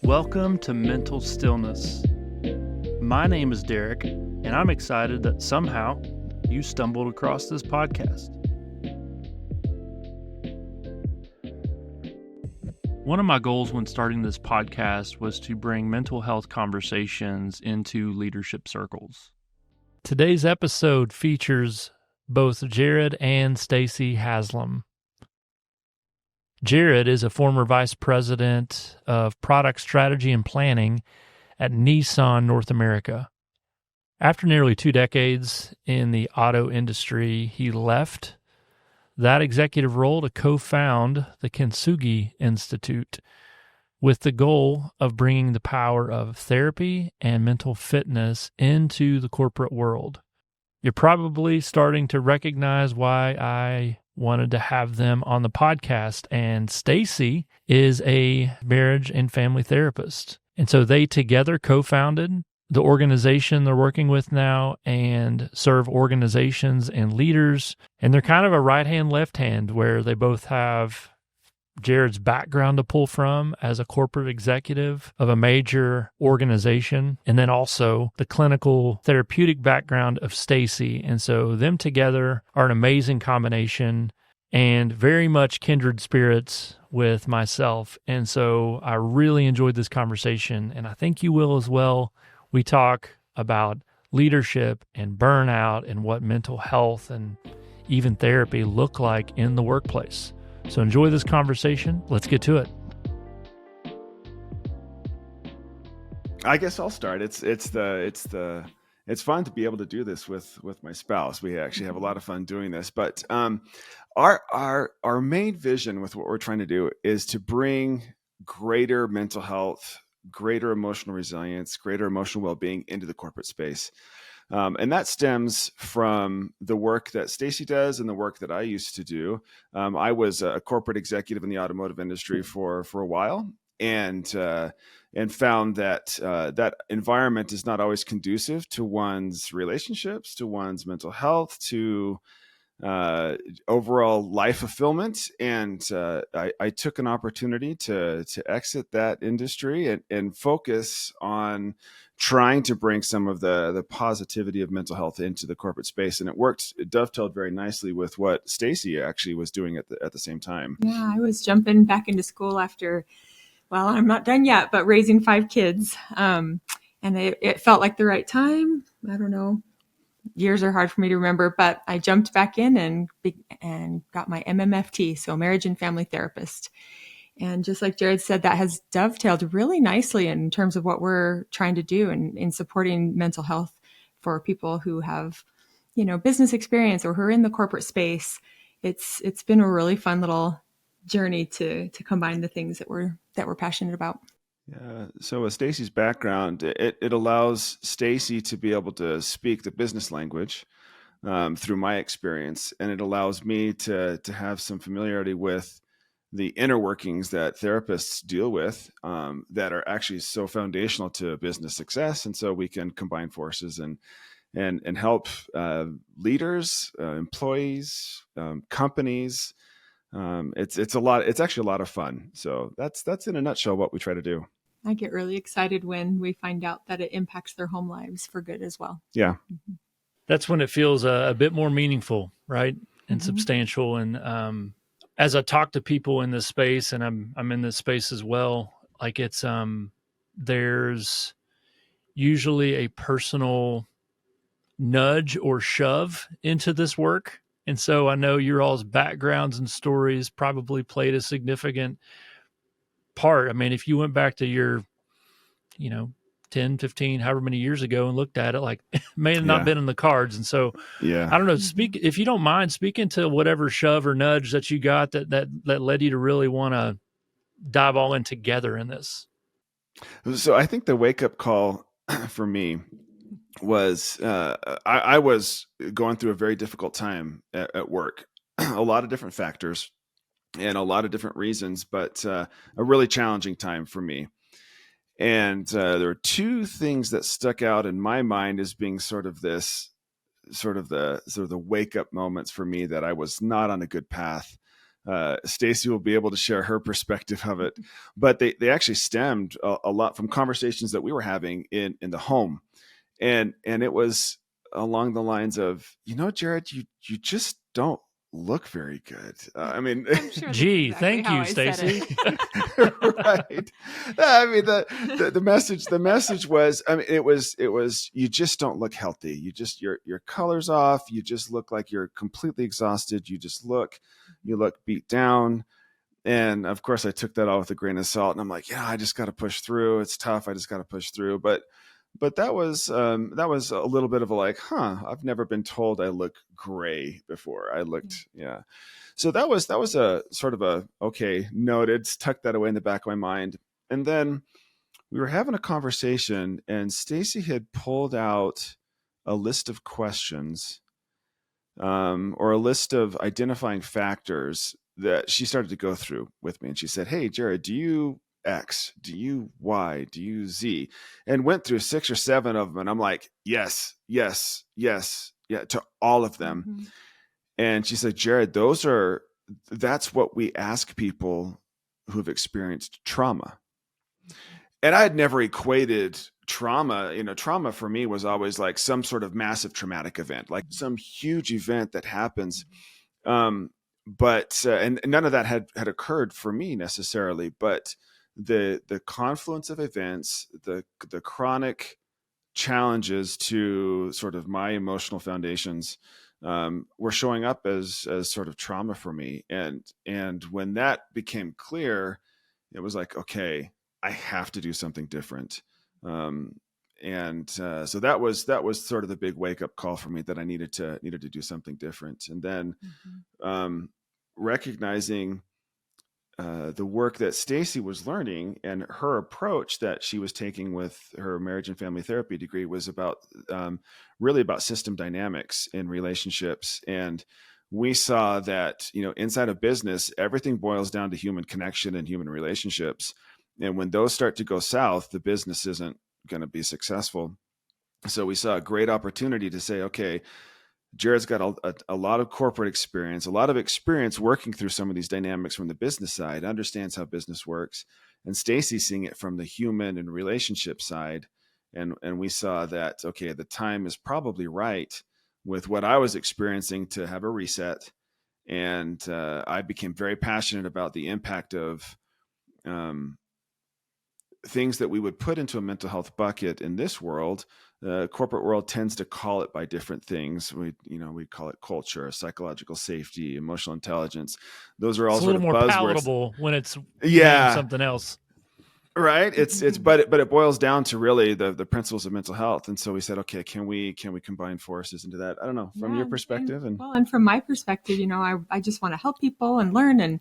Welcome to Mental Stillness. My name is Derek, and I'm excited that somehow you stumbled across this podcast. One of my goals when starting this podcast was to bring mental health conversations into leadership circles. Today's episode features both Jared and Stacey Haslam. Jared is a former vice president of product strategy and planning at Nissan North America. After nearly 2 decades in the auto industry, he left that executive role to co-found the Kintsugi Institute with the goal of bringing the power of therapy and mental fitness into the corporate world. You're probably starting to recognize why I wanted to have them on the podcast, and Stacey is a marriage and family therapist. And so they together co-founded the organization they're working with now and serve organizations and leaders. And they're kind of a right hand, left hand, where they both have Jared's background to pull from as a corporate executive of a major organization, and then also the clinical therapeutic background of Stacey. And so them together are an amazing combination and very much kindred spirits with myself. And so I really enjoyed this conversation, and I think you will as well. We talk about leadership and burnout and what mental health and even therapy look like in the workplace. So enjoy this conversation. Let's get to it. I guess I'll start. It's fun to be able to do this with my spouse. We actually have a lot of fun doing this. But our main vision with what we're trying to do is to bring greater mental health, greater emotional resilience, greater emotional well-being into the corporate space. And that stems from the work that Stacey does and the work that I used to do. I was a corporate executive in the automotive industry for a while, and found that that environment is not always conducive to one's relationships, to one's mental health, to overall life fulfillment. And I took an opportunity to exit that industry and focus on trying to bring some of the positivity of mental health into the corporate space. And it dovetailed very nicely with what Stacey actually was doing at the same time. Yeah, I was jumping back into school after, well, I'm not done yet, but raising 5 kids. And it felt like the right time. I don't know. Years are hard for me to remember, but I jumped back in and got my MMFT, so marriage and family therapist. And just like Jared said, that has dovetailed really nicely in terms of what we're trying to do in supporting mental health for people who have, business experience or who are in the corporate space. It's been a really fun little journey to combine the things that we're passionate about. Yeah. So with Stacey's background, it allows Stacey to be able to speak the business language through my experience, and it allows me to have some familiarity with the inner workings that therapists deal with that are actually so foundational to business success. And so we can combine forces and help leaders, employees, companies. It's a lot. It's actually a lot of fun. So that's in a nutshell what we try to do. I get really excited when we find out that it impacts their home lives for good as well. Yeah. Mm-hmm. That's when it feels a bit more meaningful, right? And mm-hmm. substantial. And as I talk to people in this space, and I'm in this space as well, like it's there's usually a personal nudge or shove into this work. And so I know your all's backgrounds and stories probably played a significant part. I mean, if you went back to your, 10, 15, however many years ago and looked at it, like it may have not been in the cards. And so, I don't know, if you don't mind, speak into whatever shove or nudge that you got that led you to really want to dive all in together in this. So I think the wake-up call for me was I was going through a very difficult time at work, a lot of different factors and a lot of different reasons, but a really challenging time for me. And there were 2 things that stuck out in my mind as being sort of the wake up moments for me that I was not on a good path Stacey will be able to share her perspective of it, but they actually stemmed a lot from conversations that we were having in the home. And it was along the lines of, Jared, you just don't look very good. I mean, I'm sure that's Gee, exactly thank how you, I said Stacey. it. right. I mean, the message was, I mean, it was, you just don't look healthy. You just, your color's off. You just look like you're completely exhausted. You look beat down. And of course I took that all with a grain of salt, and I'm like, yeah, I just got to push through. It's tough. I just got to push through. But that was a little bit of a like, I've never been told I look gray before. I looked, yeah. So that was a sort of a, okay, noted, tuck that away in the back of my mind. And then we were having a conversation, and Stacey had pulled out a list of questions, or a list of identifying factors that she started to go through with me. And she said, hey, Jared, do you X? Do you Y? Do you Z? And went through 6 or 7 of them. And I'm like, yes, yes, yes, yeah, to all of them. Mm-hmm. And she said, Jared, that's what we ask people who've experienced trauma. And I had never equated trauma. Trauma for me was always like some sort of massive traumatic event, like some huge event that happens. But and none of that had occurred for me necessarily, but the confluence of events, the chronic challenges to sort of my emotional foundations, were showing up as sort of trauma for me. And when that became clear, it was like, okay, I have to do something different. So that was sort of the big wake up call for me, that I needed to do something different. And then recognizing the work that Stacey was learning, and her approach that she was taking with her marriage and family therapy degree was about really about system dynamics in relationships. And we saw that, inside of business, everything boils down to human connection and human relationships. And when those start to go south, the business isn't going to be successful. So we saw a great opportunity to say, okay, Jared's got a lot of corporate experience, a lot of experience working through some of these dynamics from the business side, understands how business works. And Stacey's seeing it from the human and relationship side. And we saw that, okay, the time is probably right with what I was experiencing to have a reset. And I became very passionate about the impact of things that we would put into a mental health bucket in this world. The corporate world tends to call it by different things. We call it culture, psychological safety, emotional intelligence. Those are all It's a sort little of more buzzwords. palatable when it's Yeah, named something else. Right. But it boils down to really the principles of mental health. And so we said, okay, can we combine forces into that? I don't know, from your perspective. And from my perspective, I just want to help people and learn. And,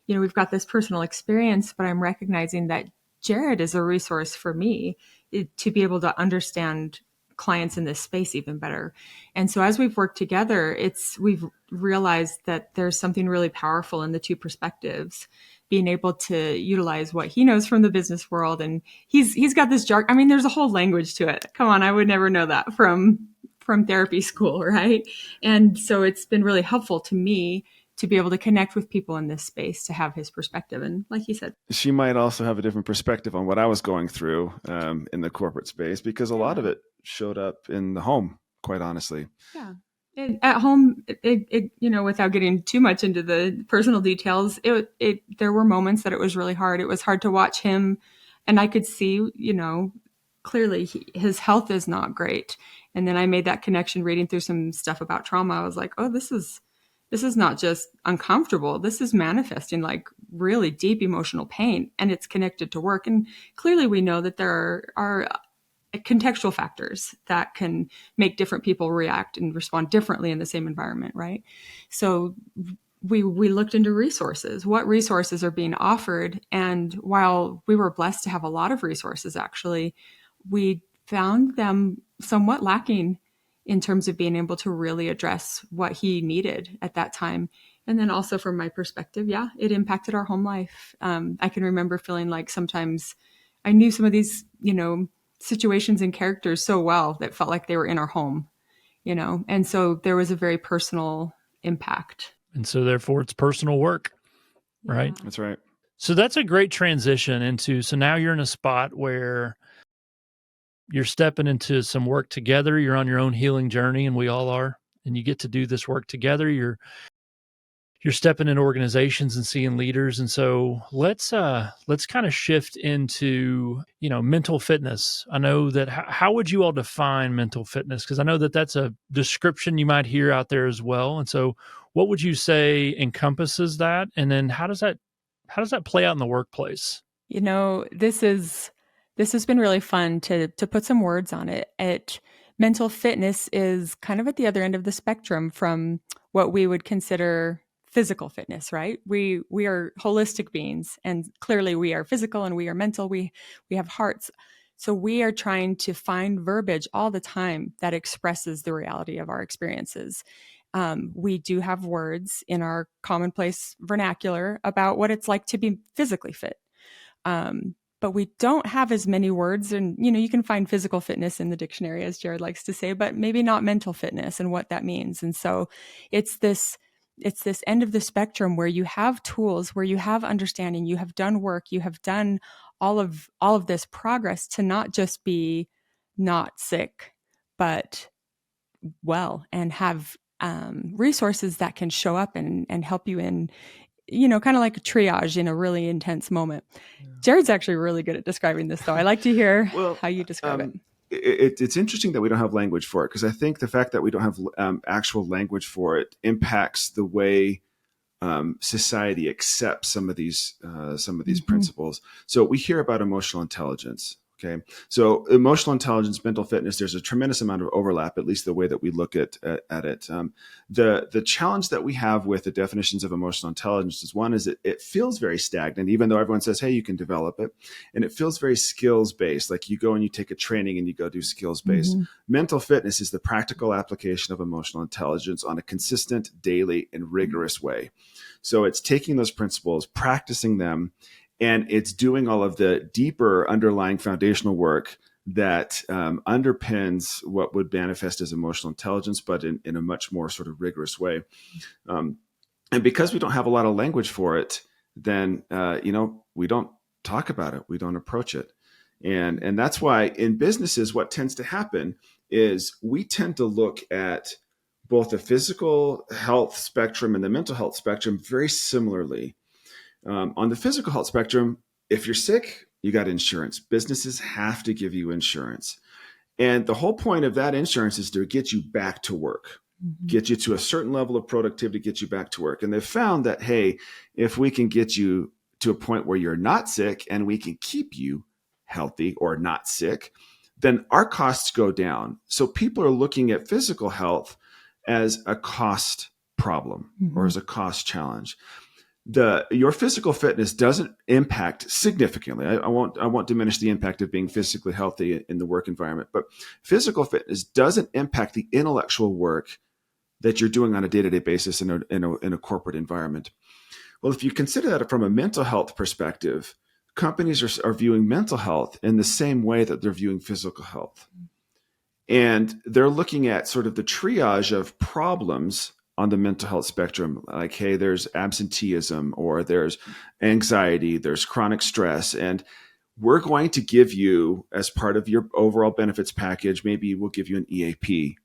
we've got this personal experience, but I'm recognizing that Jared is a resource for me to be able to understand clients in this space even better. And so as we've worked together, we've realized that there's something really powerful in the two perspectives, being able to utilize what he knows from the business world. And he's got this jargon. I mean, there's a whole language to it. Come on, I would never know that from therapy school, right? And so it's been really helpful to me to be able to connect with people in this space, to have his perspective. And like you said, she might also have a different perspective on what I was going through in the corporate space, because a lot of it showed up in the home, quite honestly. Yeah. At home, without getting too much into the personal details, there were moments that it was really hard. It was hard to watch him, and I could see, clearly his health is not great. And then I made that connection reading through some stuff about trauma. I was like, oh, this is not just uncomfortable. This is manifesting like really deep emotional pain, and it's connected to work. And clearly we know that there are contextual factors that can make different people react and respond differently in the same environment, right? So we looked into resources. What resources are being offered? And while we were blessed to have a lot of resources, actually, we found them somewhat lacking in terms of being able to really address what he needed at that time. And then also from my perspective, it impacted our home life. I can remember feeling like sometimes I knew some of these, situations and characters so well that felt like they were in our home, and so there was a very personal impact. And so therefore it's personal work. right? That's right. So that's a great transition into, so now you're in a spot where you're stepping into some work together. You're on your own healing journey, and we all are, and you get to do this work together. You're stepping in organizations and seeing leaders. And so let's kind of shift into, mental fitness. I know that how would you all define mental fitness? Because I know that that's a description you might hear out there as well. And so what would you say encompasses that? And then how does that play out in the workplace? This has been really fun to put some words on it. Mental fitness is kind of at the other end of the spectrum from what we would consider physical fitness, right? We are holistic beings, and clearly we are physical and we are mental. We have hearts. So we are trying to find verbiage all the time that expresses the reality of our experiences. We do have words in our commonplace vernacular about what it's like to be physically fit. But we don't have as many words, and you can find physical fitness in the dictionary, as Jared likes to say, but maybe not mental fitness and what that means. And so it's this end of the spectrum where you have tools, where you have understanding, you have done work, you have done all of this progress to not just be not sick, but well, and have resources that can show up and help you in, kind of like a triage in a really intense moment. Yeah. Jared's actually really good at describing this, though. I like to hear how you describe it. It's interesting that we don't have language for it, because I think the fact that we don't have actual language for it impacts the way society accepts some of these principles. So we hear about emotional intelligence. Okay, so emotional intelligence, mental fitness, there's a tremendous amount of overlap, at least the way that we look at it. The challenge that we have with the definitions of emotional intelligence is, one, is it feels very stagnant, even though everyone says, hey, you can develop it. And it feels very skills-based, like you go and you take a training and you go do skills-based. Mm-hmm. Mental fitness is the practical application of emotional intelligence on a consistent, daily, and rigorous way. So it's taking those principles, practicing them, and it's doing all of the deeper underlying foundational work that underpins what would manifest as emotional intelligence, but in a much more sort of rigorous way. And because we don't have a lot of language for it, then, we don't talk about it. We don't approach it. And that's why in businesses, what tends to happen is we tend to look at both the physical health spectrum and the mental health spectrum very similarly. On the physical health spectrum, if you're sick, you got insurance. Businesses have to give you insurance. And the whole point of that insurance is to get you back to work, get you to a certain level of productivity, get you back to work. And they've found that, hey, if we can get you to a point where you're not sick and we can keep you healthy or not sick, then our costs go down. So people are looking at physical health as a cost problem or as a cost challenge. Your physical fitness doesn't impact significantly. I won't diminish the impact of being physically healthy in the work environment, but physical fitness doesn't impact the intellectual work that you're doing on a day-to-day basis in a corporate environment. Well, if you consider that from a mental health perspective, companies are viewing mental health in the same way that they're viewing physical health. And they're looking at sort of the triage of problems on the mental health spectrum, like, hey, there's absenteeism, or there's anxiety, there's chronic stress, and we're going to give you, as part of your overall benefits package, maybe we'll give you an EAP.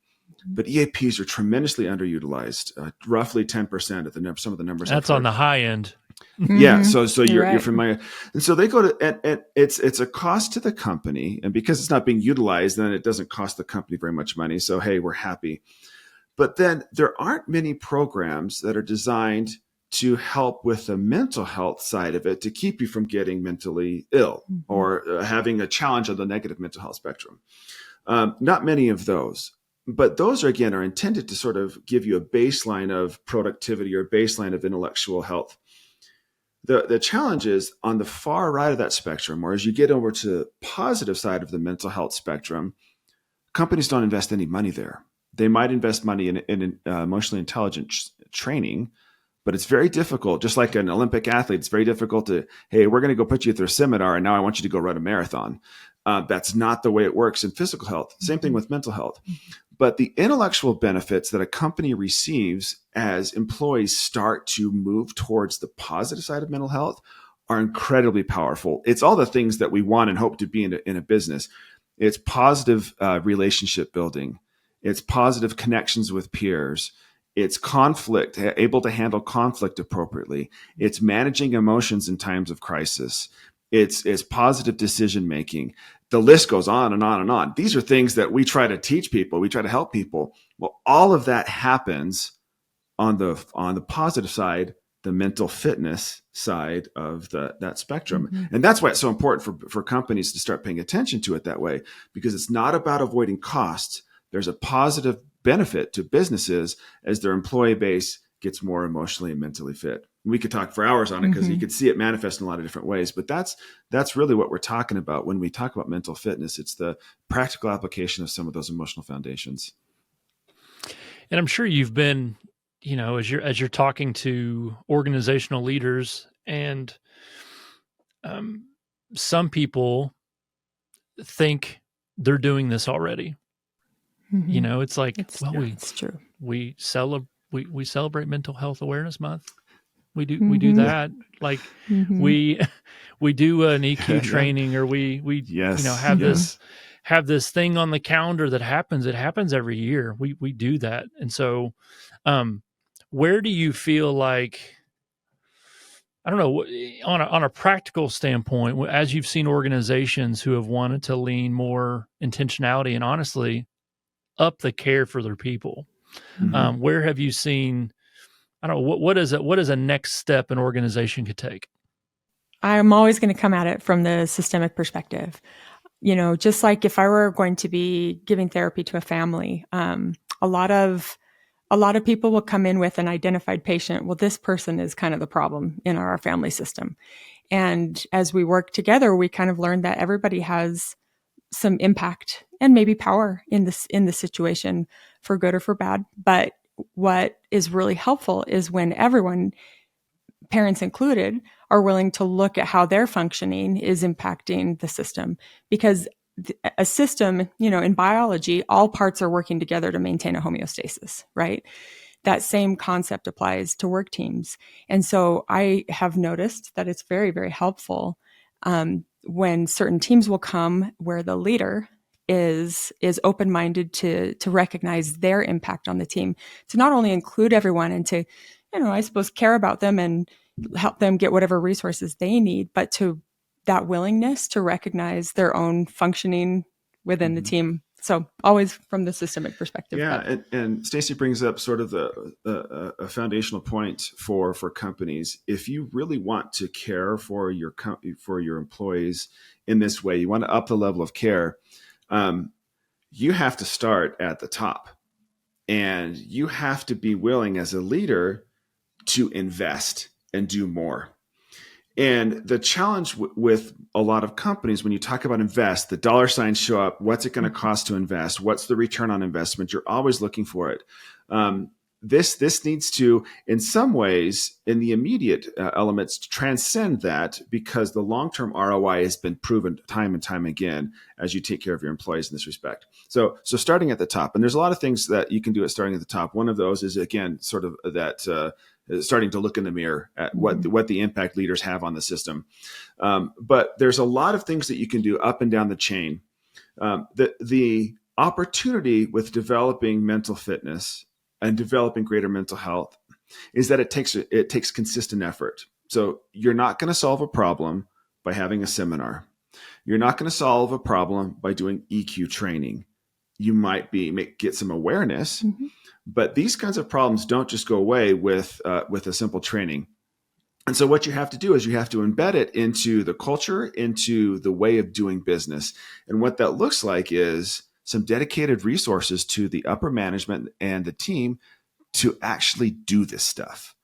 But EAPs are tremendously underutilized, roughly 10% of some of the numbers. That's on the high end. Yeah, so you're familiar, and so they go to, and it's a cost to the company, and because it's not being utilized, then it doesn't cost the company very much money. So hey, we're happy. But then there aren't many programs that are designed to help with the mental health side of it, to keep you from getting mentally ill or having a challenge on the negative mental health spectrum. Not many of those, but those are intended to sort of give you a baseline of productivity or a baseline of intellectual health. The challenge is on the far right of that spectrum, or as you get over to the positive side of the mental health spectrum, companies don't invest any money there. They might invest money in emotionally intelligent training, but it's very difficult. Just like an Olympic athlete, it's very difficult to, hey, we're going to go put you through a seminar, and now I want you to go run a marathon. That's not the way it works in physical health. Same thing with mental health. But the intellectual benefits that a company receives as employees start to move towards the positive side of mental health are incredibly powerful. It's all the things that we want and hope to be in a business. It's positive relationship building. It's positive connections with peers. It's conflict, able to handle conflict appropriately. It's managing emotions in times of crisis. It's positive decision making. The list goes on and on and on. These are things that we try to teach people. We try to help people. Well, all of that happens on the positive side, the mental fitness side of that spectrum. Mm-hmm. And that's why it's so important for companies to start paying attention to it that way, because it's not about avoiding costs. There's a positive benefit to businesses as their employee base gets more emotionally and mentally fit. We could talk for hours on it because you could see it manifest in a lot of different ways, but that's really what we're talking about when we talk about mental fitness. It's the practical application of some of those emotional foundations. And I'm sure you've been, as you're talking to organizational leaders, and some people think they're doing this already. Mm-hmm. It's like, it's true. We celebrate Mental Health Awareness Month. We do that. Like we do an EQ training, or we have this thing on the calendar that happens. It happens every year. We do that. And so, where do you feel like, I don't know, on a practical standpoint, as you've seen organizations who have wanted to lean more intentionality and honestly up the care for their people, where have you seen, I don't know, what is a next step an organization could take? I'm always going to come at it from the systemic perspective. Just like if I were going to be giving therapy to a family, a lot of people will come in with an identified patient. Well, this person is kind of the problem in our family system. And as we work together, we kind of learn that everybody has some impact and maybe power in the situation, for good or for bad. But what is really helpful is when everyone, parents included, are willing to look at how their functioning is impacting the system. Because a system, in biology, all parts are working together to maintain a homeostasis, right? That same concept applies to work teams. And so I have noticed that it's very, very helpful when certain teams will come where the leader is open-minded to recognize their impact on the team, to not only include everyone and to, I suppose, care about them and help them get whatever resources they need, but to that willingness to recognize their own functioning within the team. So always from the systemic perspective. Yeah, and Stacey brings up sort of a foundational point for companies. If you really want to care for your employees in this way, you want to up the level of care, you have to start at the top, and you have to be willing as a leader to invest and do more. And the challenge with a lot of companies, when you talk about invest, the dollar signs show up. What's it going to cost to invest? What's the return on investment? You're always looking for it. This needs to, in some ways, in the immediate elements, transcend that, because the long-term ROI has been proven time and time again as you take care of your employees in this respect. So starting at the top, and there's a lot of things that you can do at starting at the top. One of those is, again, sort of that starting to look in the mirror at what the impact leaders have on the system. But there's a lot of things that you can do up and down the chain. The opportunity with developing mental fitness and developing greater mental health is that it takes consistent effort. So you're not going to solve a problem by having a seminar. You're not going to solve a problem by doing EQ training. You might get some awareness, but these kinds of problems don't just go away with a simple training. And so what you have to do is you have to embed it into the culture, into the way of doing business. And what that looks like is some dedicated resources to the upper management and the team to actually do this stuff.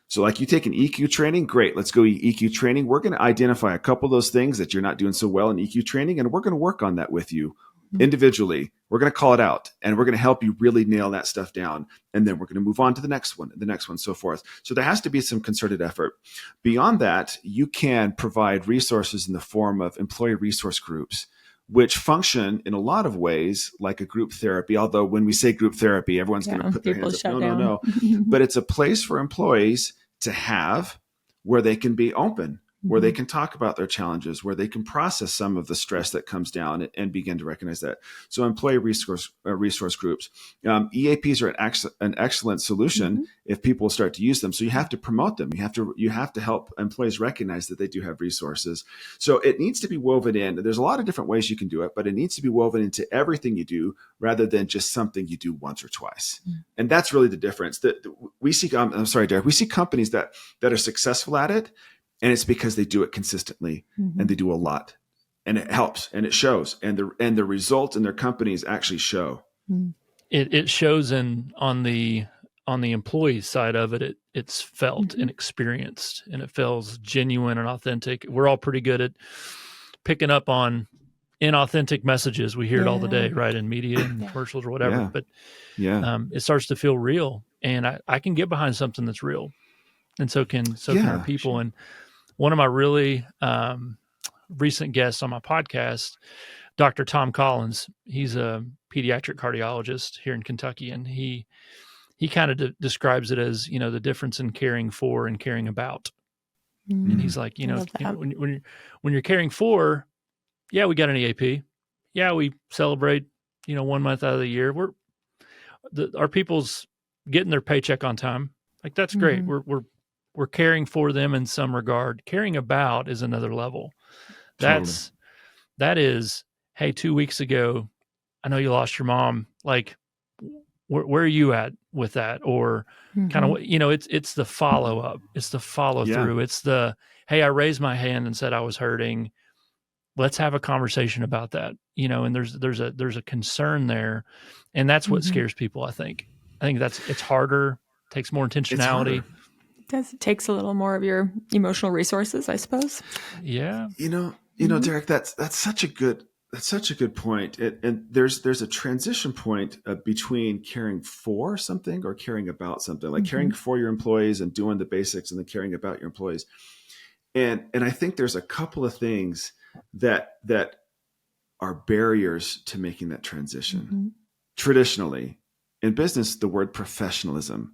So like you take an EQ training, great, let's go EQ training. We're going to identify a couple of those things that you're not doing so well in EQ training, and we're going to work on that with you individually. We're going to call it out, and we're going to help you really nail that stuff down. And then we're going to move on to the next one, so forth. So there has to be some concerted effort. Beyond that, you can provide resources in the form of employee resource groups, which function in a lot of ways like a group therapy. Although when we say group therapy, everyone's going to put their hands up. No. But it's a place for employees to have where they can be open, where they can talk about their challenges, where they can process some of the stress that comes down and begin to recognize that. So employee resource groups, EAPs are an excellent solution if people start to use them. So you have to promote them. You have to help employees recognize that they do have resources. So it needs to be woven in. There's a lot of different ways you can do it, but it needs to be woven into everything you do rather than just something you do once or twice. And that's really the difference. That we see. I'm sorry, Derek. We see companies that are successful at it. And it's because they do it consistently and they do a lot, and it helps and it shows, and the results in their companies actually show. It shows on the employee side of it. It's felt and experienced, and it feels genuine and authentic. We're all pretty good at picking up on inauthentic messages. We hear it all the day, right? In media and commercials or whatever, but it starts to feel real, and I can get behind something that's real. And so can our people. Sure. And one of my really recent guests on my podcast, Dr. Tom Collins, he's a pediatric cardiologist here in Kentucky, and he kind of describes it as, the difference in caring for and caring about. And he's like, when you're caring for, we got an EAP, we celebrate, 1 month out of the year. Our people's getting their paycheck on time. Like, that's great. We're caring for them in some regard. Caring about is another level. That is, hey, 2 weeks ago, I know you lost your mom. Like, where are you at with that? Or kind of, it's the follow up. It's the follow through. It's the, hey, I raised my hand and said I was hurting. Let's have a conversation about that. And there's a concern there, and that's what scares people. I think it's harder. Takes more intentionality. It takes a little more of your emotional resources, I suppose. Yeah. Derek, that's such a good point. And there's a transition point between caring for something or caring about something, like caring for your employees and doing the basics, and then caring about your employees. And I think there's a couple of things that are barriers to making that transition. Traditionally, in business, the word professionalism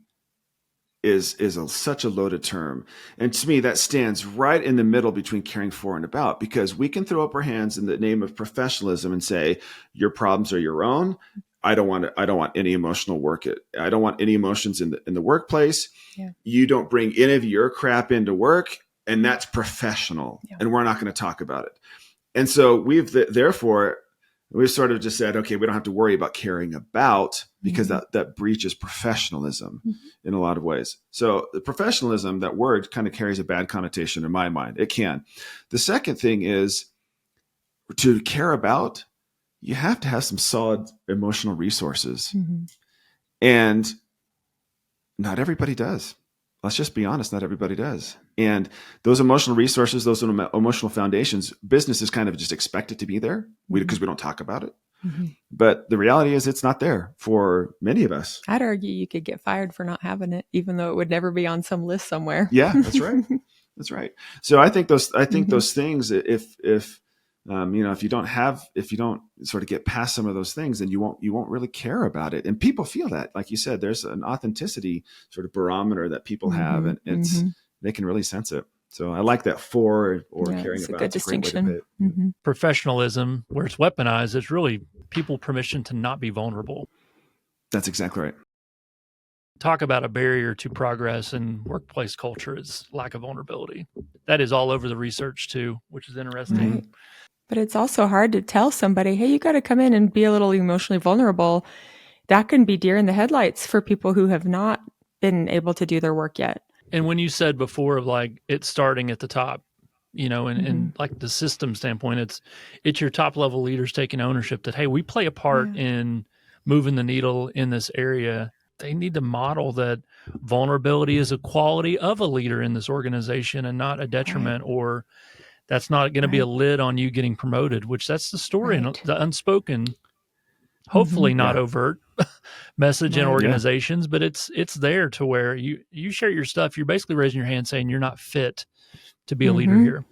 is such a loaded term. And to me, that stands right in the middle between caring for and about, because we can throw up our hands in the name of professionalism and say, your problems are your own. I don't want any emotional work. I don't want any emotions in the workplace. Yeah. You don't bring any of your crap into work, and that's professional. Yeah. And we're not going to talk about it. And so we've sort of just said, okay, we don't have to worry about caring about, because that breaches professionalism in a lot of ways. So the professionalism, that word kind of carries a bad connotation in my mind. It can. The second thing is, to care about, you have to have some solid emotional resources. And not everybody does. Let's just be honest, not everybody does. And those emotional resources, those emotional foundations, businesses kind of just expect it to be there because we don't talk about it. But the reality is, it's not there for many of us. I'd argue you could get fired for not having it, even though it would never be on some list somewhere. Yeah, that's right. That's right. So I think those things, if you don't sort of get past some of those things, then you won't really care about it. And people feel that, like you said, there's an authenticity sort of barometer that people have, and they can really sense it. So I like that caring about. It's a good distinction. Professionalism, where it's weaponized, is really people permission to not be vulnerable. That's exactly right. Talk about a barrier to progress in workplace culture is lack of vulnerability. That is all over the research too, which is interesting. Right. But it's also hard to tell somebody, hey, you got to come in and be a little emotionally vulnerable. That can be deer in the headlights for people who have not been able to do their work yet. And when you said before of like it's starting at the top, and like the system standpoint, it's your top level leaders taking ownership that, hey, we play a part in moving the needle in this area. They need to model that vulnerability is a quality of a leader in this organization and not a detriment, or that's not going to be a lid on you getting promoted, which that's the story and the unspoken, hopefully not overt message in organizations, but it's there to where you share your stuff. You're basically raising your hand saying you're not fit to be a leader here.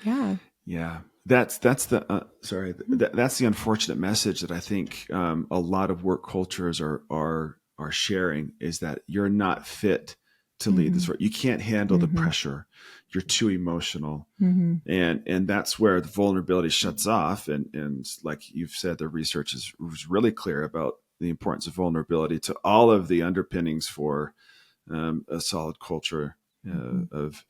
Yeah. Yeah. that's that's the unfortunate message that I think a lot of work cultures are sharing, is that you're not fit to lead this work. You can't handle the pressure. You're too emotional. And that's where the vulnerability shuts off. And like you've said, the research was really clear about the importance of vulnerability to all of the underpinnings for a solid culture of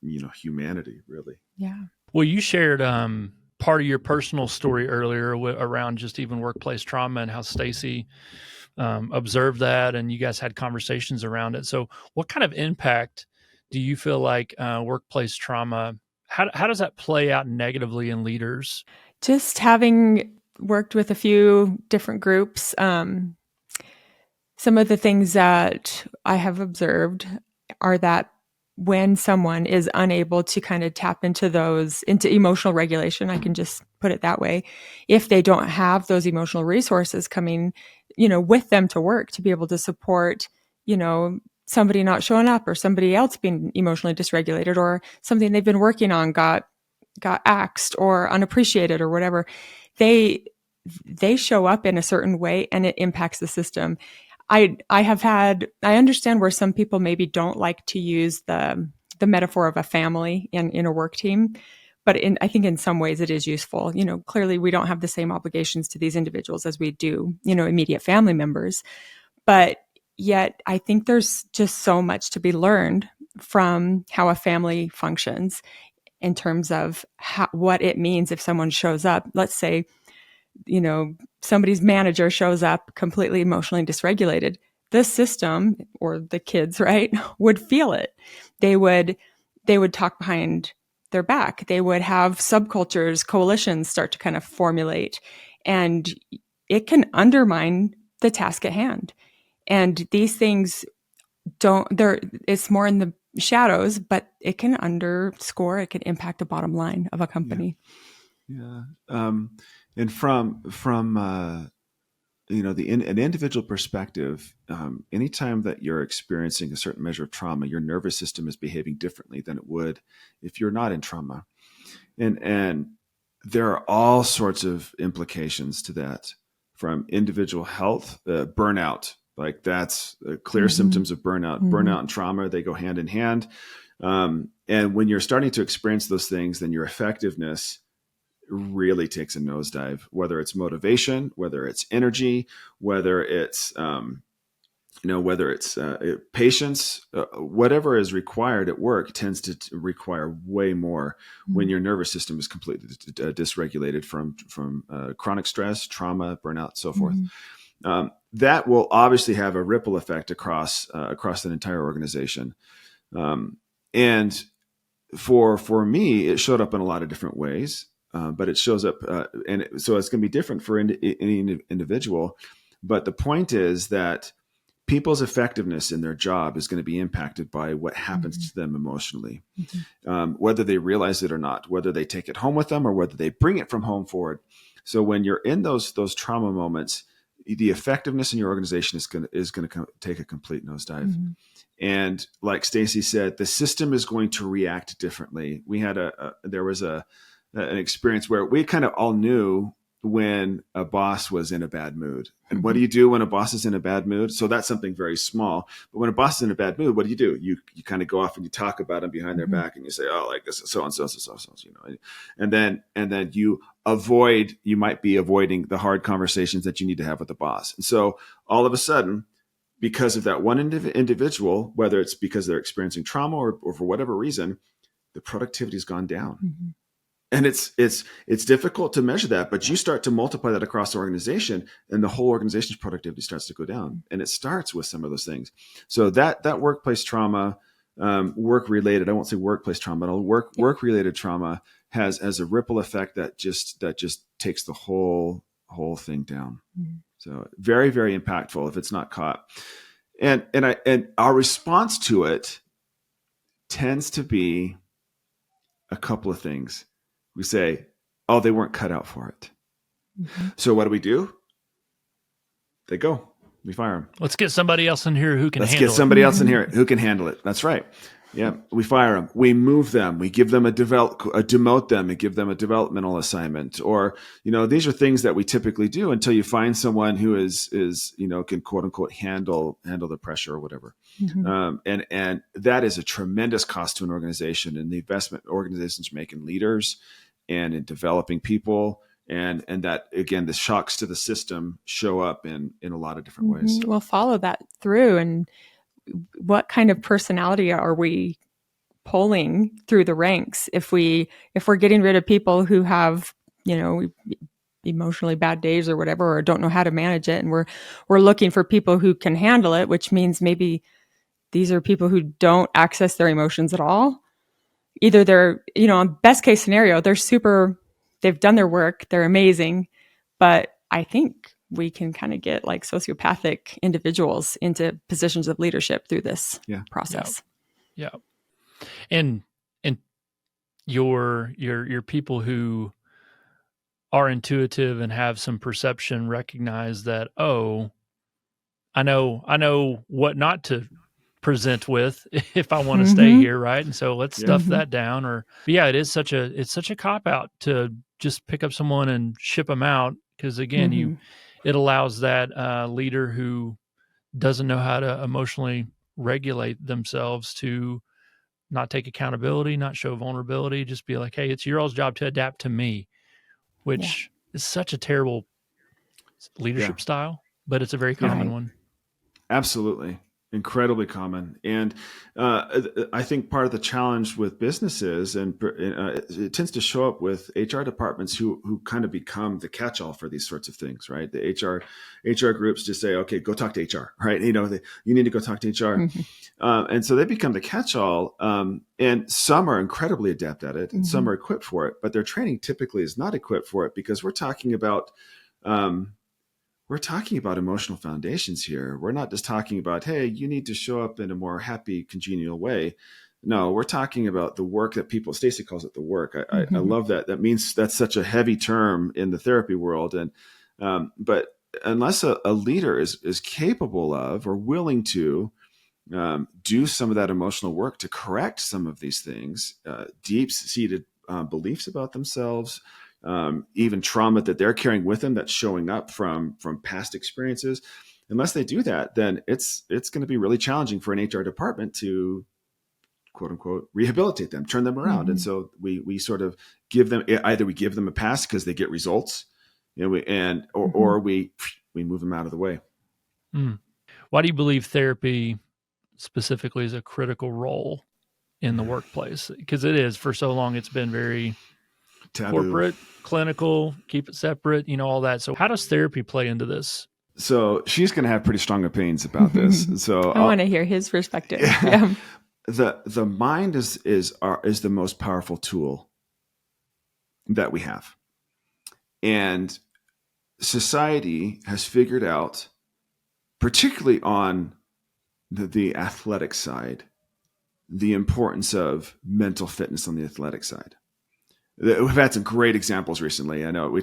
humanity, really. Yeah. Well, you shared part of your personal story earlier around just even workplace trauma and how Stacey observed that, and you guys had conversations around it. So what kind of impact do you feel like workplace trauma, how does that play out negatively in leaders? Just having worked with a few different groups, some of the things that I have observed are that when someone is unable to kind of tap into emotional regulation, I can just put it that way, if they don't have those emotional resources coming, with them to work to be able to support, somebody not showing up or somebody else being emotionally dysregulated or something they've been working on got axed or unappreciated or whatever, they show up in a certain way and it impacts the system. I understand where some people maybe don't like to use the metaphor of a family in a work team, but I think in some ways it is useful. Clearly we don't have the same obligations to these individuals as we do, immediate family members, but yet I think there's just so much to be learned from how a family functions in terms of what it means if someone shows up. Let's say, somebody's manager shows up completely emotionally dysregulated. The system or the kids, right, would feel it. They would talk behind their back. They would have subcultures, coalitions start to kind of formulate, and it can undermine the task at hand. And these things it's more in the shadows, but it can impact the bottom line of a company. Yeah. And from an individual perspective, anytime that you're experiencing a certain measure of trauma, your nervous system is behaving differently than it would if you're not in trauma. And there are all sorts of implications to that, from individual health, burnout, like that's clear symptoms of burnout. Burnout and trauma, they go hand in hand. And when you're starting to experience those things, then your effectiveness really takes a nosedive, whether it's motivation, whether it's energy, whether it's patience, whatever is required at work tends to require way more when your nervous system is completely dysregulated from chronic stress, trauma, burnout, so forth. That will obviously have a ripple effect across an entire organization. And for me, it showed up in a lot of different ways. But it shows up, so it's going to be different for any individual. But the point is that people's effectiveness in their job is going to be impacted by what happens to them emotionally, whether they realize it or not, whether they take it home with them or whether they bring it from home forward. So when you're in those trauma moments, the effectiveness in your organization is going to take a complete nosedive. And like Stacey said, the system is going to react differently. We had there was an experience where we kind of all knew when a boss was in a bad mood. And what do you do when a boss is in a bad mood? So that's something very small. But when a boss is in a bad mood, what do? You kind of go off and you talk about them behind their back and you say, oh, like this is so and so, and then you might be avoiding the hard conversations that you need to have with the boss. And so all of a sudden, because of that one individual, whether it's because they're experiencing trauma or for whatever reason, the productivity has gone down. And it's difficult to measure that, but you start to multiply that across the organization and the whole organization's productivity starts to go down. And it starts with some of those things. So that workplace trauma, work-related, I won't say workplace trauma, but work-related trauma has a ripple effect that just takes the whole thing down. So very, very impactful if it's not caught. And our response to it tends to be a couple of things. We say, oh, they weren't cut out for it. So what do? They go. We fire them. Let's get somebody else in here who can handle it. Let's get somebody else in here who can handle it. That's right. Yeah, we fire them, we move them, we give them demote them and give them a developmental assignment, or these are things that we typically do until you find someone who is can quote unquote handle the pressure or whatever. And that is a tremendous cost to an organization, and the investment organizations make in leaders and in developing people, and that again, the shocks to the system show up in a lot of different ways. We'll follow that through, and what kind of personality are we pulling through the ranks if we're getting rid of people who have emotionally bad days or whatever, or don't know how to manage it, and we're looking for people who can handle it, which means maybe these are people who don't access their emotions at all. Either they're best case scenario, they've done their work, they're amazing, but I think we can kind of get like sociopathic individuals into positions of leadership through this process. Yeah. And your people who are intuitive and have some perception recognize that, I know what not to present with if I want to stay here, right? And so let's stuff that down. It's such a cop out to just pick up someone and ship them out, because again, it allows that leader who doesn't know how to emotionally regulate themselves to not take accountability, not show vulnerability, just be like, hey, it's your all's job to adapt to me, which is such a terrible leadership style, but it's a very common one. Absolutely. Incredibly common. And I think part of the challenge with businesses, and it tends to show up with HR departments who kind of become the catch-all for these sorts of things, right? The HR groups just say, okay, go talk to HR, right? You need to go talk to HR. And so they become the catch-all. And some are incredibly adept at it, and some are equipped for it, but their training typically is not equipped for it, because we're talking about emotional foundations here. We're not just talking about, hey, you need to show up in a more happy, congenial way. No, we're talking about the work that people, Stacey calls it the work. I love that. That means that's such a heavy term in the therapy world. And, but unless a leader is capable of or willing to do some of that emotional work to correct some of these things, deep-seated beliefs about themselves, even trauma that they're carrying with them that's showing up from past experiences. Unless they do that, then it's going to be really challenging for an HR department to quote unquote rehabilitate them, turn them around. And so we sort of give them, either we give them a pass because they get results, or we move them out of the way. Why do you believe therapy specifically is a critical role in the workplace? Because it is, for so long, it's been very taboo. Corporate, clinical, keep it separate, all that. So how does therapy play into this? So she's going to have pretty strong opinions about this. So I want to hear his perspective. The mind is the most powerful tool that we have. And society has figured out, particularly on the athletic side, the importance of mental fitness on the athletic side. We've had some great examples recently. I know we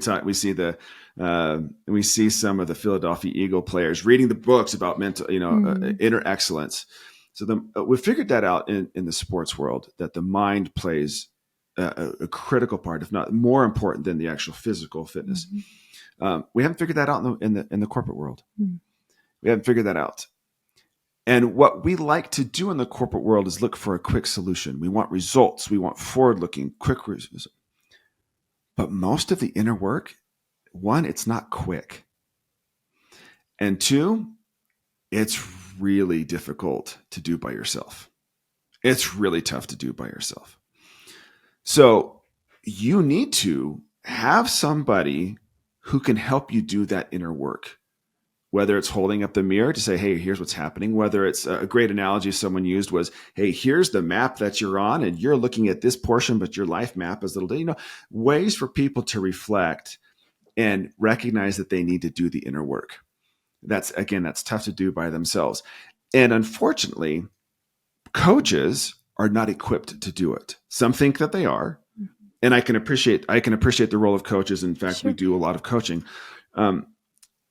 see some of the Philadelphia Eagle players reading the books about mental, inner excellence. So we figured that out in the sports world, that the mind plays a critical part, if not more important than the actual physical fitness. We haven't figured that out in the corporate world. We haven't figured that out. And what we like to do in the corporate world is look for a quick solution. We want results. We want forward-looking, quick results. But most of the inner work, one, it's not quick. And two, it's really difficult to do by yourself. It's really tough to do by yourself. So you need to have somebody who can help you do that inner work. Whether it's holding up the mirror to say, hey, here's what's happening. Whether it's a great analogy someone used was, hey, here's the map that you're on and you're looking at this portion, but your life map is little, ways for people to reflect and recognize that they need to do the inner work. That's tough to do by themselves. And unfortunately, coaches are not equipped to do it. Some think that they are. And I can appreciate the role of coaches. In fact, we do a lot of coaching.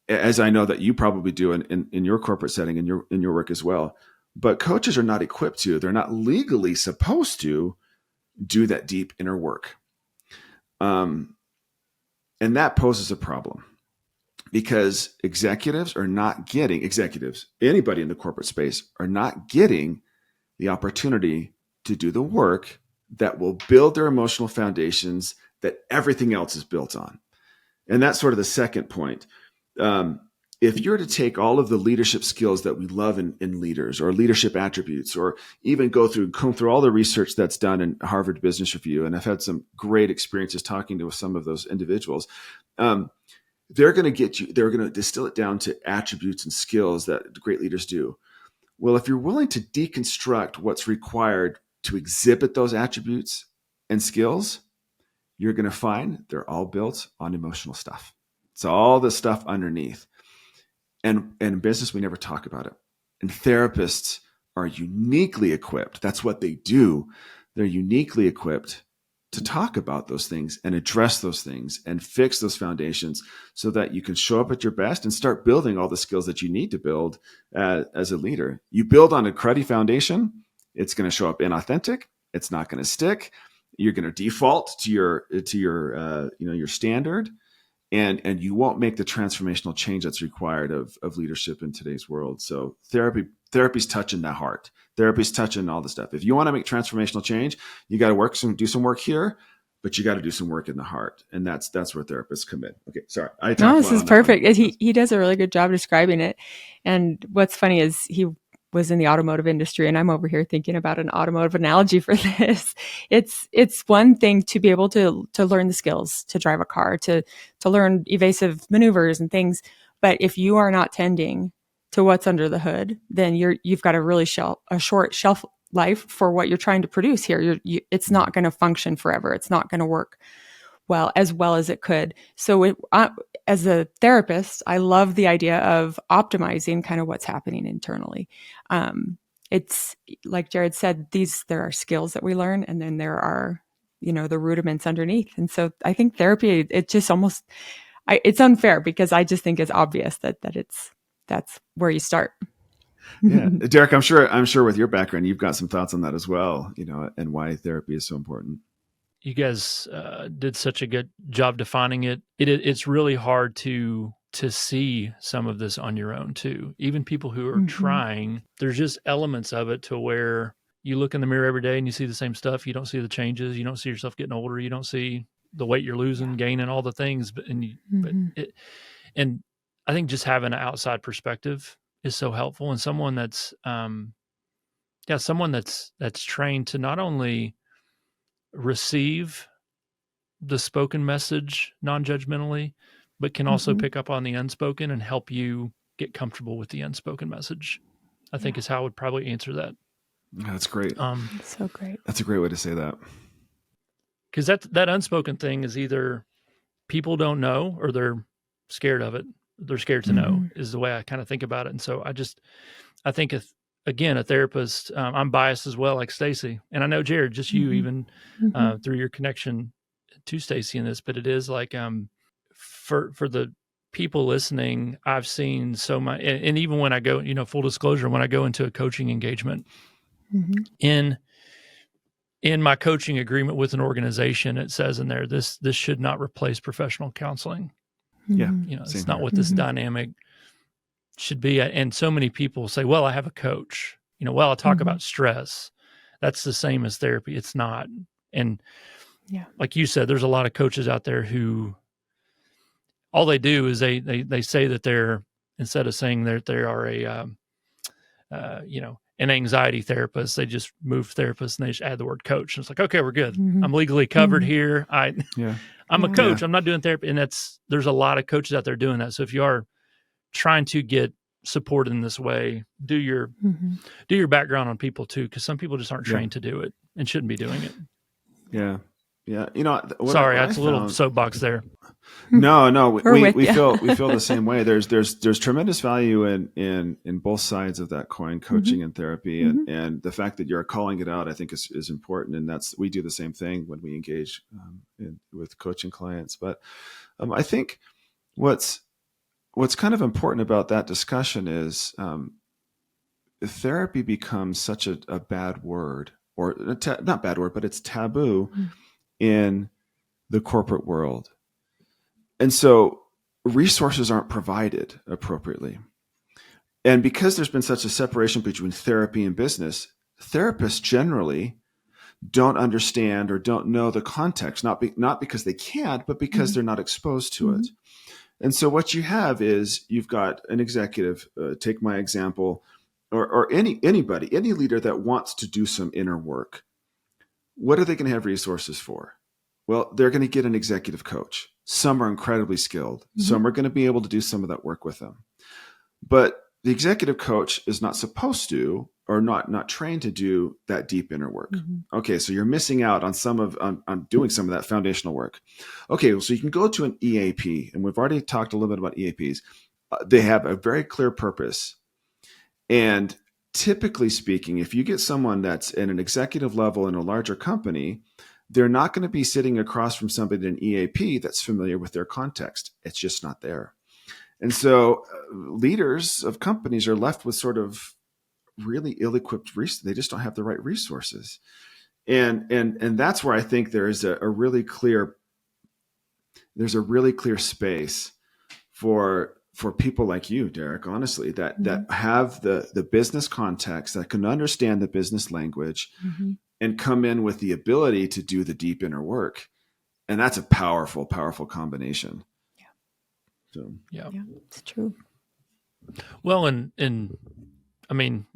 As I know that you probably do in your corporate setting, in your work as well. but coaches are not equipped to, they're not legally supposed to do that deep inner work. And that poses a problem because executives, anybody in the corporate space are not getting the opportunity to do the work that will build their emotional foundations that everything else is built on. And that's sort of the second point. If you're to take all of the leadership skills that we love in leaders, or leadership attributes, or even comb through all the research that's done in Harvard Business Review, and I've had some great experiences talking to some of those individuals, they're going to distill it down to attributes and skills that great leaders do. Well, if you're willing to deconstruct what's required to exhibit those attributes and skills, you're going to find they're all built on emotional stuff. It's all the stuff underneath. And in business, we never talk about it. And therapists are uniquely equipped. That's what they do. They're uniquely equipped to talk about those things and address those things and fix those foundations so that you can show up at your best and start building all the skills that you need to build as a leader. You build on a cruddy foundation, it's going to show up inauthentic. It's not going to stick. You're going to default to your standard. And you won't make the transformational change that's required of leadership in today's world. So therapy's touching the heart. Therapy's touching all the stuff. If you want to make transformational change, you got to do some work here, but you got to do some work in the heart. And that's where therapists come in. Okay, sorry. No, this is perfect. He does a really good job describing it. And what's funny is he was in the automotive industry, and I'm over here thinking about an automotive analogy for this. It's one thing to be able to learn the skills to drive a car, to learn evasive maneuvers and things. But if you are not tending to what's under the hood, then you've got a really short shelf life for what you're trying to produce here. It's not going to function forever. It's not going to work well as it could. So as a therapist, I love the idea of optimizing kind of what's happening internally. It's like Jared said, there are skills that we learn, and then there are, the rudiments underneath. And so I think therapy, it just almost, it's unfair because I just think it's obvious that's where you start. Yeah. Derek, I'm sure with your background, you've got some thoughts on that as well, and why therapy is so important. You guys did such a good job defining it. It's really hard to see some of this on your own too. Even people who are trying, there's just elements of it to where you look in the mirror every day and you see the same stuff. You don't see the changes. You don't see yourself getting older. You don't see the weight you're losing, gaining, all the things. And I think just having an outside perspective is so helpful. And someone that's trained to not only receive the spoken message non-judgmentally, but can also pick up on the unspoken and help you get comfortable with the unspoken message, I think is how I would probably answer that. Yeah, that's great. So great. That's a great way to say that. Because that unspoken thing is either people don't know or they're scared of it. They're scared to know is the way I kind of think about it. And so I think again, a therapist, I'm biased as well, like Stacey. And I know, Jared, just you even through your connection to Stacey in this, but it is like for the people listening, I've seen so much. And even when I go, full disclosure, when I go into a coaching engagement, in my coaching agreement with an organization, it says in there, this should not replace professional counseling. Yeah. It's not what this dynamic should be. And so many people say, well, I have a coach, I talk about stress. That's the same as therapy. It's not. And like you said, there's a lot of coaches out there who all they do is they say that they're, instead of saying that they are an anxiety therapist, they just move therapists and they just add the word coach. And it's like, okay, we're good. I'm legally covered here. I'm a coach. I'm not doing therapy. And there's a lot of coaches out there doing that. So if you are trying to get support in this way, do your background on people too, because some people just aren't trained to do it and shouldn't be doing it. Yeah. Sorry, that's a little soapbox there. No, we feel the same way. There's tremendous value in both sides of that coin, coaching and therapy, and the fact that you're calling it out, I think is important. And we do the same thing when we engage with coaching clients. But I think what's kind of important about that discussion is therapy becomes such a bad word, or not bad word, but it's taboo in the corporate world. And so resources aren't provided appropriately. And because there's been such a separation between therapy and business, therapists generally don't understand or don't know the context, not because they can't, but because they're not exposed to it. And so what you have is you've got an executive, take my example, or anybody, any leader that wants to do some inner work. What are they going to have resources for? Well, they're going to get an executive coach. Some are incredibly skilled. Some are going to be able to do some of that work with them. But the executive coach is not supposed to, or not trained to do that deep inner work. Okay, so you're missing out on on doing some of that foundational work. Okay, so you can go to an EAP, and we've already talked a little bit about EAPs. They have a very clear purpose. And typically speaking, if you get someone that's in an executive level in a larger company, they're not going to be sitting across from somebody in an EAP that's familiar with their context. It's just not there. And so leaders of companies are left with sort of really ill-equipped they just don't have the right resources. And that's where I think there's a really clear space for people like you, Derek, honestly, that have the business context, that can understand the business language and come in with the ability to do the deep inner work. And that's a powerful, powerful combination. Yeah. So, yeah, it's true. Well, and I mean,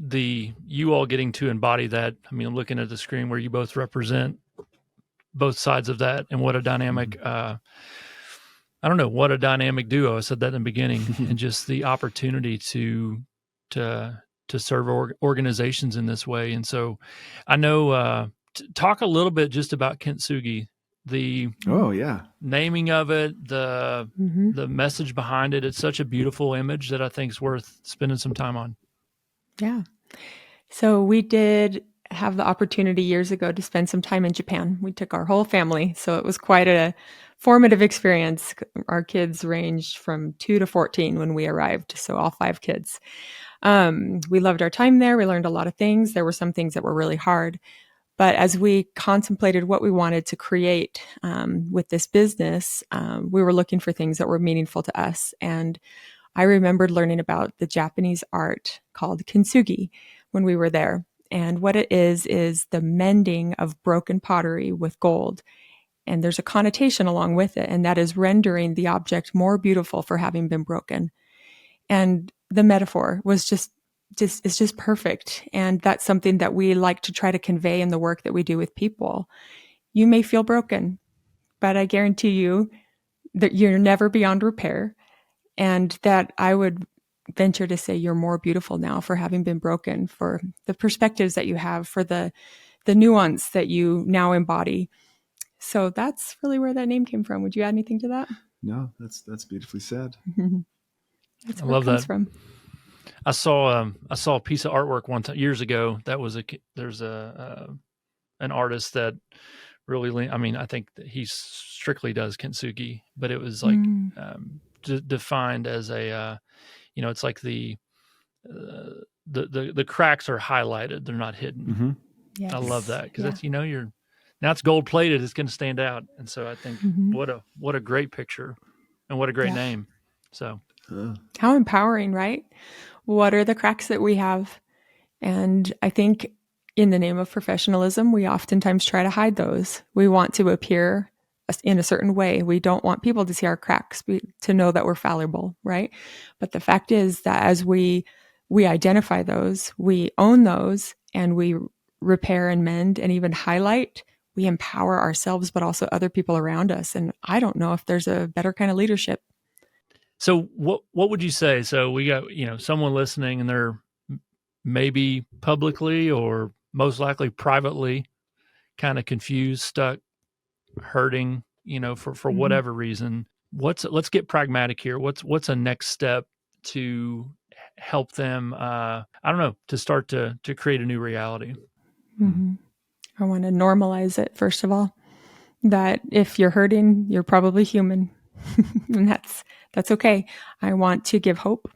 you all getting to embody that. I mean, I'm looking at the screen where you both represent both sides of that, and what a dynamic, I don't know, what a dynamic duo. I said that in the beginning, and just the opportunity to serve organizations in this way. And so I know, talk a little bit just about kintsugi, the naming of it, the message behind it. It's such a beautiful image that I think is worth spending some time on. Yeah. So we did have the opportunity years ago to spend some time in Japan. We took our whole family. So it was quite a formative experience. Our kids ranged from 2 to 14 when we arrived. So all 5 kids. We loved our time there. We learned a lot of things. There were some things that were really hard. But as we contemplated what we wanted to create with this business, we were looking for things that were meaningful to us. And I remembered learning about the Japanese art called kintsugi when we were there. And what it is the mending of broken pottery with gold. And there's a connotation along with it, and that is rendering the object more beautiful for having been broken. And the metaphor was it's just perfect. And that's something that we like to try to convey in the work that we do with people. You may feel broken, but I guarantee you that you're never beyond repair. And that I would venture to say you're more beautiful now for having been broken, for the perspectives that you have, for the nuance that you now embody. So that's really where that name came from. Would you add anything to that? No, that's beautifully said. That's I where love it comes that. from. I saw a piece of artwork one time years ago. That was there's an artist that really, I mean, I think that he strictly does kintsugi, but it was like defined as a, it's like the cracks are highlighted; they're not hidden. Yes. I love that because that's now it's gold plated. It's going to stand out, and so I think what a great picture, and what a great name. So how empowering, right? What are the cracks that we have? And I think in the name of professionalism, we oftentimes try to hide those. We want to appear in a certain way. We don't want people to see our cracks, to know that we're fallible, right? But the fact is that as we identify those, we own those, and we repair and mend and even highlight, we empower ourselves, but also other people around us. And I don't know if there's a better kind of leadership. So what would you say? So we got, someone listening, and they're maybe publicly or most likely privately kind of confused, stuck, hurting, for whatever reason. Let's get pragmatic here. What's a next step to help them, I don't know, to start to create a new reality? I want to normalize it, first of all, that if you're hurting, you're probably human. And that's okay. I want to give hope.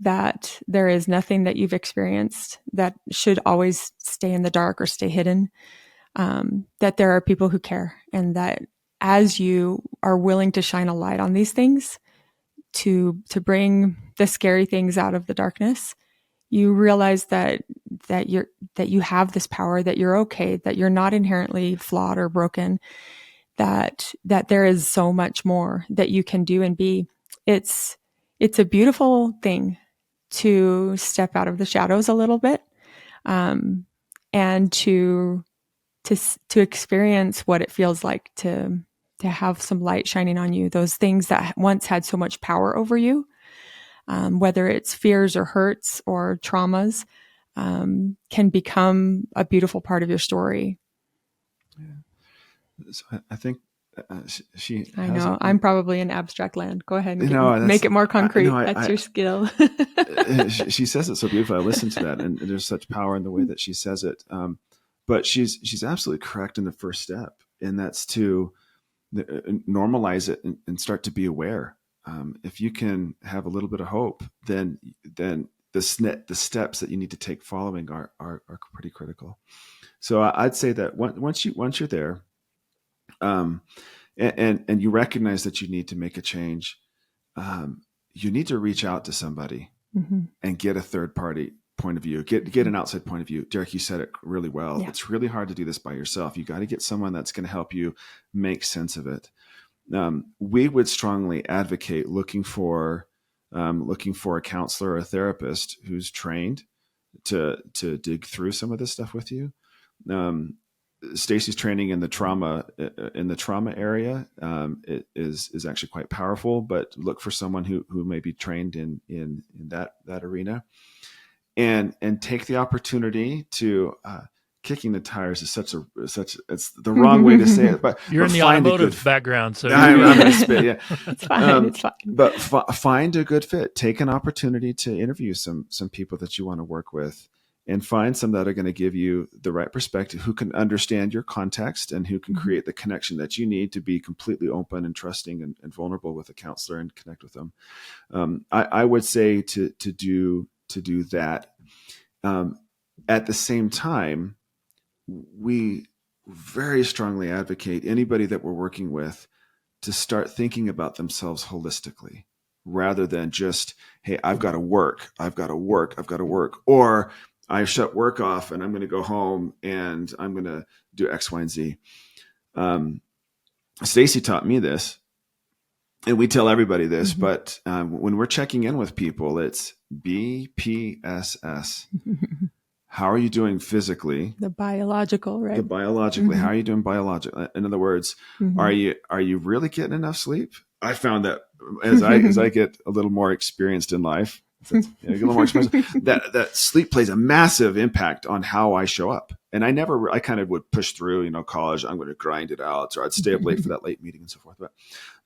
that there is nothing that you've experienced that should always stay in the dark or stay hidden. That there are people who care, and that as you are willing to shine a light on these things, to bring the scary things out of the darkness, you realize that you have this power, that you're okay, that you're not inherently flawed or broken, that there is so much more that you can do and be. It's a beautiful thing to step out of the shadows a little bit, and to experience what it feels like to have some light shining on you. Those things that once had so much power over you, whether it's fears or hurts or traumas, can become a beautiful part of your story. So I think she. I know I'm probably in abstract land. Go ahead and make it more concrete. That's your skill. She says it so beautifully. I listen to that, and there's such power in the way that she says it. But she's absolutely correct in the first step, and that's to normalize it and start to be aware. If you can have a little bit of hope, then the steps that you need to take following are pretty critical. So I'd say that once you're there, and you recognize that you need to make a change, you need to reach out to somebody and get a third party point of view, get an outside point of view. Derek, you said it really well. Yeah. It's really hard to do this by yourself. You got to get someone that's going to help you make sense of it. We would strongly advocate looking for a counselor or a therapist who's trained to dig through some of this stuff with you. Stacey's training in the trauma area is actually quite powerful, but look for someone who may be trained in that arena. And take the opportunity to kicking the tires is such it's the wrong way to say it, but you're in the automotive background, so I'm gonna spit, yeah. It's fine. It's fine. But find a good fit. Take an opportunity to interview some people that you want to work with, and find some that are going to give you the right perspective, who can understand your context and who can create the connection that you need to be completely open and trusting and vulnerable with a counselor and connect with them. I would say to do that. At the same time, we very strongly advocate anybody that we're working with to start thinking about themselves holistically, rather than just, hey, I've got to work, or I shut work off and I'm going to go home and I'm going to do X, Y, and Z. Stacey taught me this, and we tell everybody this, but when we're checking in with people, it's BPSS. How are you doing physically? The biological, right? How are you doing biologically? In other words, are you really getting enough sleep? I found that as I get a little more experienced in life, that sleep plays a massive impact on how I show up. And I kind of would push through, college, I'm going to grind it out, or I'd stay up late for that late meeting and so forth.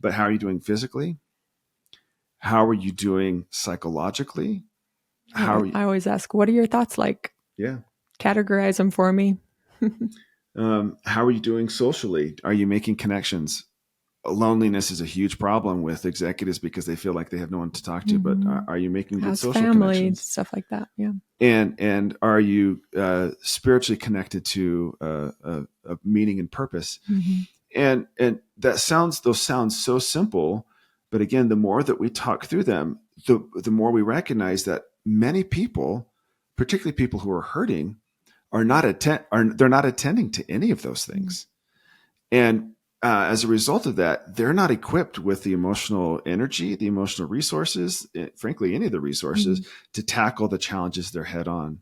But how are you doing physically? How are you doing psychologically? I always ask, what are your thoughts like? Yeah. Categorize them for me. How are you doing socially? Are you making connections? Loneliness is a huge problem with executives because they feel like they have no one to talk to, but are you making good social connections? Stuff like that. Yeah. And are you spiritually connected to a meaning and purpose? And those sound so simple, but again, the more that we talk through them, the more we recognize that many people, particularly people who are hurting, they're not attending to any of those things. And as a result of that, they're not equipped with the emotional energy, the emotional resources, frankly, any of the resources to tackle the challenges they're head on.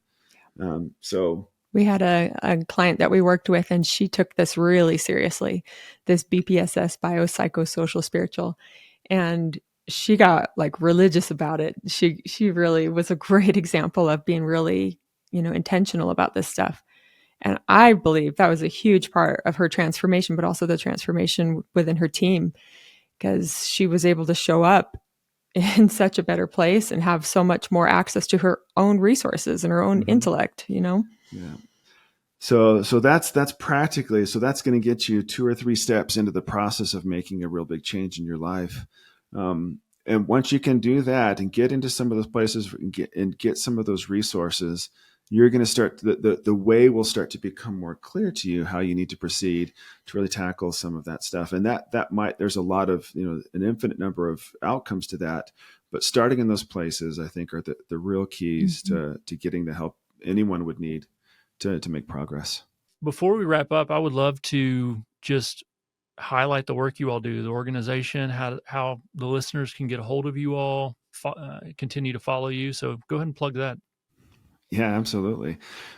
So we had a client that we worked with, and she took this really seriously, this BPSS, biopsychosocial spiritual, and she got like religious about it. She really was a great example of being really, intentional about this stuff. And I believe that was a huge part of her transformation, but also the transformation within her team, because she was able to show up in such a better place and have so much more access to her own resources and her own intellect, Yeah. So that's practically, so that's going to get you 2 or 3 steps into the process of making a real big change in your life. And once you can do that and get into some of those places and get some of those resources, you're going to start, the way will start to become more clear to you how you need to proceed to really tackle some of that stuff. And there's a lot of, an infinite number of outcomes to that, but starting in those places, I think, are the real keys to getting the help anyone would need to make progress. Before we wrap up, I would love to just highlight the work you all do, the organization, how the listeners can get a hold of you all, continue to follow you. So go ahead and plug that. Yeah, absolutely.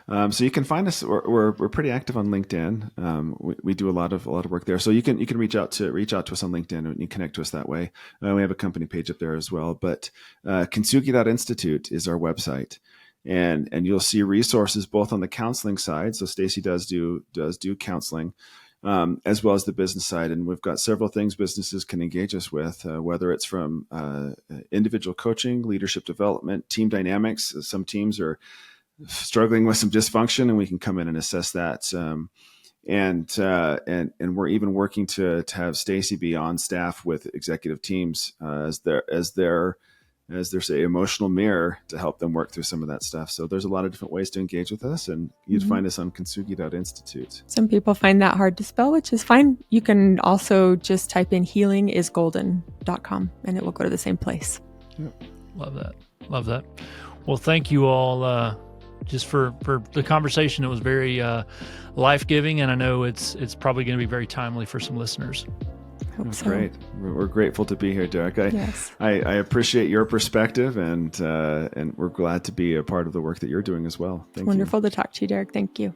So you can find us. We're pretty active on LinkedIn. We do a lot of work there. So you can reach out to us on LinkedIn and you connect to us that way. We have a company page up there as well. But kintsugi.institute is our website, and you'll see resources both on the counseling side. So Stacey does do counseling, as well as the business side. And we've got several things businesses can engage us with, whether it's from individual coaching, leadership development, team dynamics. Some teams are struggling with some dysfunction, and we can come in and assess that. And we're even working to have Stacey be on staff with executive teams as their say emotional mirror to help them work through some of that stuff. So there's a lot of different ways to engage with us, and you'd find us on kintsugi.institute. Some people find that hard to spell, which is fine. You can also just type in healingisgolden.com and it will go to the same place. Yep. Love that. Well, thank you all just for the conversation. It was very life-giving, and I know it's probably going to be very timely for some listeners. That's great. We're grateful to be here, Derek. Yes. I appreciate your perspective, and we're glad to be a part of the work that you're doing as well. Thank you. Wonderful to talk to you, Derek. Thank you.